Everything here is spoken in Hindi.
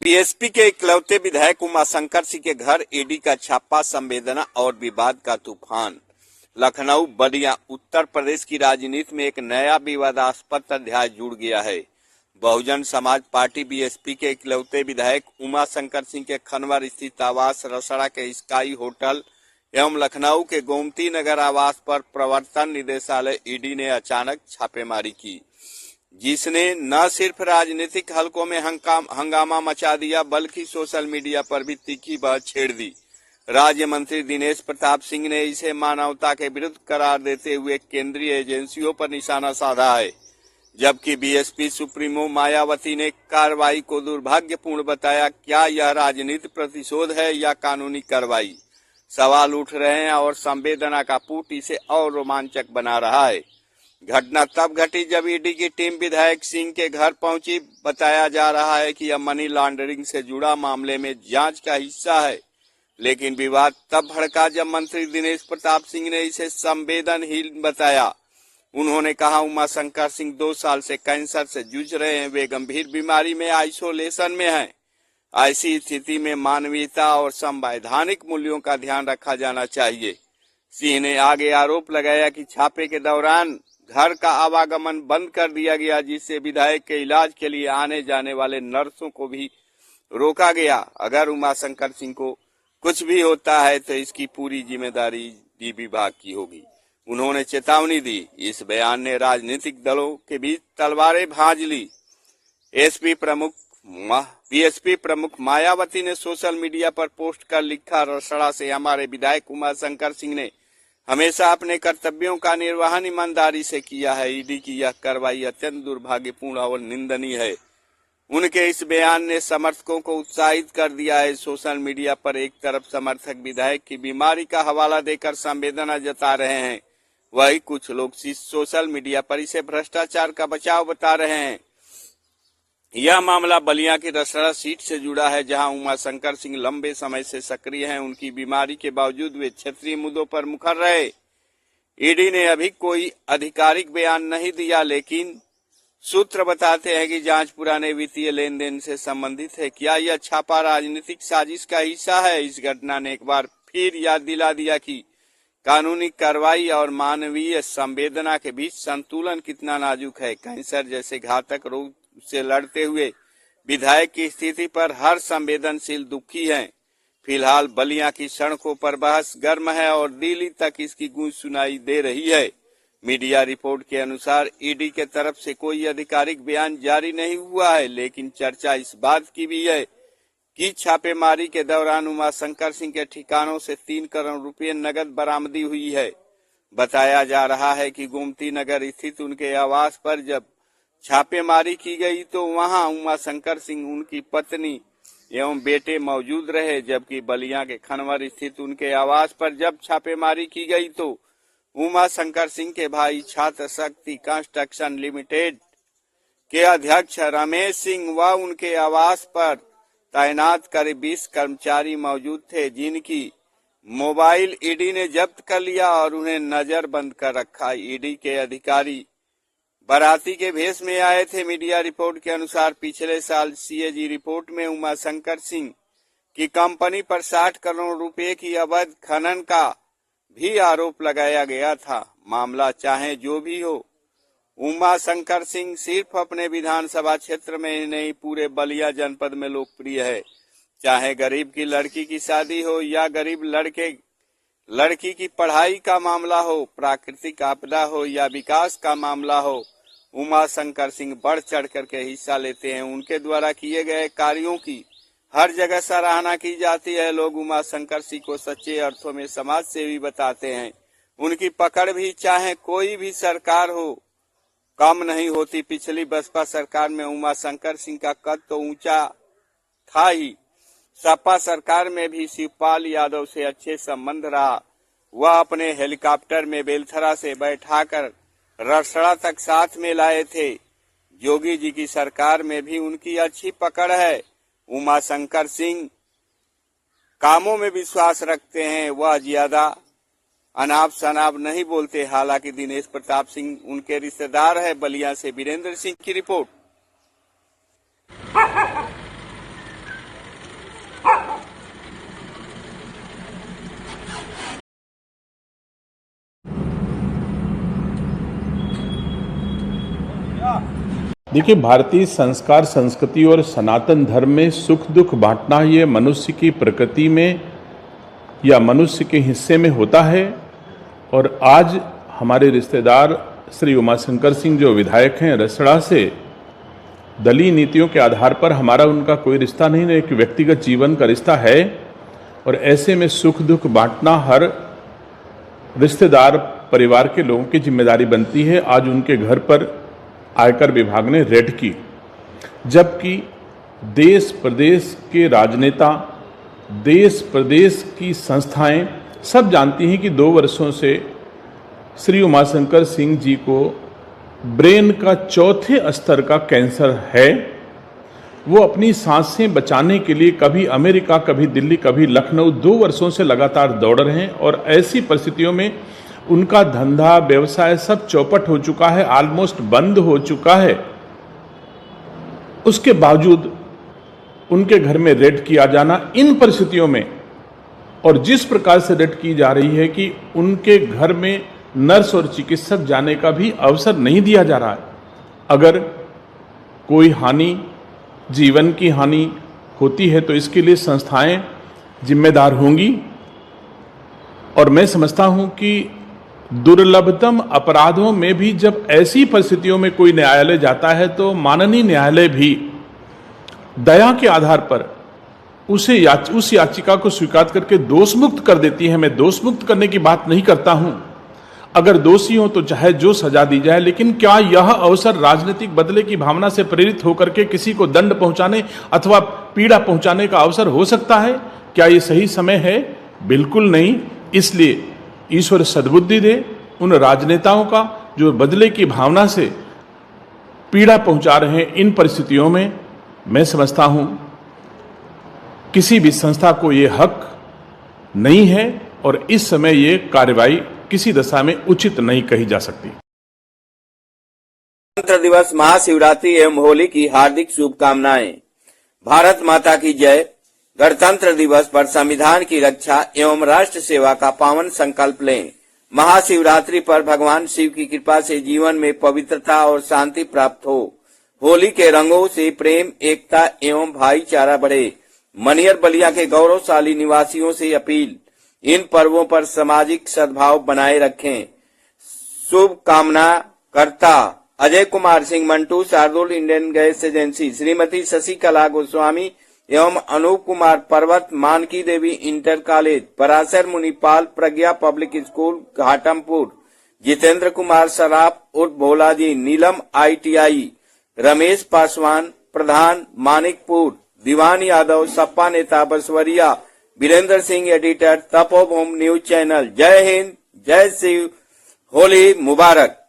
बीएसपी के इकलौते विधायक उमाशंकर सिंह के घर ईडी का छापा, संवेदना और विवाद का तूफान। लखनऊ बलिया उत्तर प्रदेश की राजनीति में एक नया विवादास्पद अध्याय जुड़ गया है। बहुजन समाज पार्टी बीएसपी के इकलौते विधायक उमाशंकर सिंह के खनवर स्थित आवास रसड़ा के स्काई होटल एवं लखनऊ के गोमती नगर आवास पर प्रवर्तन निदेशालय ईडी ने अचानक छापेमारी की, जिसने न सिर्फ राजनीतिक हलकों में हंगामा मचा दिया बल्कि सोशल मीडिया पर भी तीखी बात छेड़ दी। राज्य मंत्री दिनेश प्रताप सिंह ने इसे मानवता के विरुद्ध करार देते हुए केंद्रीय एजेंसियों पर निशाना साधा है, जबकि बीएसपी सुप्रीमो मायावती ने कार्रवाई को दुर्भाग्यपूर्ण बताया। क्या यह राजनीतिक प्रतिशोध है या कानूनी कार्रवाई? सवाल उठ रहे हैं और संवेदना का पुट इसे और रोमांचक बना रहा है। घटना तब घटी जब ईडी की टीम विधायक सिंह के घर पहुंची। बताया जा रहा है कि यह मनी लॉन्ड्रिंग से जुड़ा मामले में जांच का हिस्सा है, लेकिन विवाद तब भड़का जब मंत्री दिनेश प्रताप सिंह ने इसे संवेदनहीन बताया। उन्होंने कहा, उमाशंकर सिंह 2 साल से कैंसर से जूझ रहे हैं, वे गंभीर बीमारी में आइसोलेशन में हैं। ऐसी स्थिति में मानवीयता और संवैधानिक मूल्यों का ध्यान रखा जाना चाहिए। सिंह ने आगे आरोप लगाया कि छापे के दौरान घर का आवागमन बंद कर दिया गया, जिससे विधायक के इलाज के लिए आने जाने वाले नर्सों को भी रोका गया। अगर उमाशंकर सिंह को कुछ भी होता है तो इसकी पूरी जिम्मेदारी डी विभाग की होगी। उन्होंने चेतावनी दी। इस बयान ने राजनीतिक दलों के बीच तलवारें भांज ली। बीएसपी प्रमुख मायावती ने सोशल मीडिया पर पोस्ट कर लिखा, रसड़ा से हमारे विधायक उमाशंकर सिंह ने हमेशा अपने कर्तव्यों का निर्वहन ईमानदारी से किया है। ईडी की यह कार्रवाई अत्यंत दुर्भाग्यपूर्ण और निंदनीय है। उनके इस बयान ने समर्थकों को उत्साहित कर दिया है। सोशल मीडिया पर एक तरफ समर्थक विधायक की बीमारी का हवाला देकर संवेदना जता रहे हैं, वही कुछ लोग सोशल मीडिया पर इसे भ्रष्टाचार का बचाव बता रहे हैं। यह मामला बलिया की रसड़ा सीट से जुड़ा है, जहां उमाशंकर सिंह लंबे समय से सक्रिय हैं। उनकी बीमारी के बावजूद वे क्षेत्रीय मुद्दों पर मुखर रहे। ईडी ने अभी कोई आधिकारिक बयान नहीं दिया, लेकिन सूत्र बताते हैं कि जांच पुराने वित्तीय लेन देन से संबंधित है। क्या यह छापा राजनीतिक साजिश का हिस्सा है? इस घटना ने एक बार फिर याद दिला दिया कि कानूनी कार्रवाई और मानवीय संवेदना के बीच संतुलन कितना नाजुक है। कैंसर जैसे घातक रोग से लड़ते हुए विधायक की स्थिति पर हर संवेदनशील दुखी है। फिलहाल बलिया की सड़कों पर बहस गर्म है और दिल्ली तक इसकी गूंज सुनाई दे रही है। मीडिया रिपोर्ट के अनुसार ईडी के तरफ से कोई आधिकारिक बयान जारी नहीं हुआ है, लेकिन चर्चा इस बात की भी है कि छापेमारी के दौरान उमाशंकर सिंह के ठिकानों से 3 करोड़ रुपए नकद बरामदी हुई है। बताया जा रहा है कि गोमती नगर स्थित उनके आवास पर जब छापेमारी की गई तो वहां उमाशंकर सिंह, उनकी पत्नी एवं बेटे मौजूद रहे, जबकि बलिया के खनवर स्थित उनके आवास पर जब छापेमारी की गई तो उमाशंकर सिंह के भाई छात्र शक्ति कंस्ट्रक्शन लिमिटेड के अध्यक्ष रमेश सिंह व उनके आवास पर तैनात करीब 20 कर्मचारी मौजूद थे, जिनकी मोबाइल ईडी ने जब्त कर लिया और उन्हें नजरबंद कर रखा। ईडी के अधिकारी बाराती के भेष में आए थे। मीडिया रिपोर्ट के अनुसार पिछले साल सीएजी रिपोर्ट में उमाशंकर सिंह की कंपनी पर 60 करोड़ रुपए की अवैध खनन का भी आरोप लगाया गया था। मामला चाहे जो भी हो, उमाशंकर सिंह सिर्फ अपने विधानसभा क्षेत्र में ही नहीं, पूरे बलिया जनपद में लोकप्रिय है। चाहे गरीब की लड़की की शादी हो या गरीब लड़की की पढ़ाई का मामला हो, प्राकृतिक आपदा हो या विकास का मामला हो, उमाशंकर सिंह बढ़ चढ़ करके हिस्सा लेते हैं। उनके द्वारा किए गए कार्यों की हर जगह सराहना की जाती है। लोग उमाशंकर सिंह को सच्चे अर्थों में समाज सेवी बताते हैं। उनकी पकड़ भी चाहे कोई भी सरकार हो कम नहीं होती। पिछली बसपा सरकार में उमाशंकर सिंह का कद तो ऊंचा था ही, सपा सरकार में भी शिवपाल यादव से अच्छे संबंध रहा। वह अपने हेलीकॉप्टर में बेलथरा से बैठाकर रसड़ा तक साथ में लाए थे। योगी जी की सरकार में भी उनकी अच्छी पकड़ है। उमाशंकर सिंह कामों में विश्वास रखते हैं, वह ज्यादा अनाप शनाप नहीं बोलते। हालांकि दिनेश प्रताप सिंह उनके रिश्तेदार है। बलिया से वीरेंद्र सिंह की रिपोर्ट। देखिए, भारतीय संस्कार, संस्कृति और सनातन धर्म में सुख दुख बांटना ये मनुष्य की प्रकृति में या मनुष्य के हिस्से में होता है। और आज हमारे रिश्तेदार श्री उमाशंकर सिंह जो विधायक हैं रसड़ा से, दलीय नीतियों के आधार पर हमारा उनका कोई रिश्ता नहीं, एक व्यक्तिगत जीवन का रिश्ता है। और ऐसे में सुख दुख बांटना हर रिश्तेदार परिवार के लोगों की जिम्मेदारी बनती है। आज उनके घर पर आयकर विभाग ने रेड की, जबकि देश प्रदेश के राजनेता, देश प्रदेश की संस्थाएं सब जानती हैं कि 2 वर्षों से श्री उमाशंकर सिंह जी को ब्रेन का 4थे स्तर का कैंसर है। वो अपनी सांसें बचाने के लिए कभी अमेरिका, कभी दिल्ली, कभी लखनऊ 2 वर्षों से लगातार दौड़ रहे हैं। और ऐसी परिस्थितियों में उनका धंधा व्यवसाय सब चौपट हो चुका है, ऑलमोस्ट बंद हो चुका है। उसके बावजूद उनके घर में रेड किया जाना इन परिस्थितियों में, और जिस प्रकार से रेड की जा रही है कि उनके घर में नर्स और चिकित्सक जाने का भी अवसर नहीं दिया जा रहा है। अगर कोई हानि, जीवन की हानि होती है तो इसके लिए संस्थाएं जिम्मेदार होंगी। और मैं समझता हूं कि दुर्लभतम अपराधों में भी जब ऐसी परिस्थितियों में कोई न्यायालय जाता है तो माननीय न्यायालय भी दया के आधार पर उस याचिका को स्वीकार करके दोषमुक्त कर देती है। मैं दोषमुक्त करने की बात नहीं करता हूं, अगर दोषी हो तो चाहे जो सजा दी जाए, लेकिन क्या यह अवसर राजनीतिक बदले की भावना से प्रेरित होकर के किसी को दंड पहुंचाने अथवा पीड़ा पहुंचाने का अवसर हो सकता है? क्या यह सही समय है? बिल्कुल नहीं। इसलिए ईश्वर सद्बुद्धि दे उन राजनेताओं का जो बदले की भावना से पीड़ा पहुंचा रहे हैं। इन परिस्थितियों में मैं समझता हूं किसी भी संस्था को यह हक नहीं है और इस समय ये कार्रवाई किसी दशा में उचित नहीं कही जा सकती। गणतंत्र दिवस, महाशिवरात्रि एवं होली की हार्दिक शुभकामनाएं। भारत माता की जय। गणतंत्र दिवस पर संविधान की रक्षा एवं राष्ट्र सेवा का पावन संकल्प लें। महाशिवरात्रि पर भगवान शिव की कृपा से जीवन में पवित्रता और शांति प्राप्त हो। होली के रंगों से प्रेम, एकता एवं भाईचारा बढ़े। मनियर बलिया के गौरवशाली निवासियों से अपील, इन पर्वों पर सामाजिक सद्भाव बनाए रखें। शुभकामना करता Ajay Kumar Singh Mantu, Shardul Indian gas agency, Shrimati Shashikala Goswami एवं Anup Kumar Parvat, Manki Devi inter college, Parashar Munipal, Pragya public school Ghatampur, Jitendra Kumar Saraf उर्फ भोला जी, नीलम ITI, रमेश पासवान प्रधान मानिकपुर, दीवान यादव सपा नेता Baswariya, Virendra Singh editor, Tapobhoomi news channel. जय हिंद, जय शिव, होली मुबारक।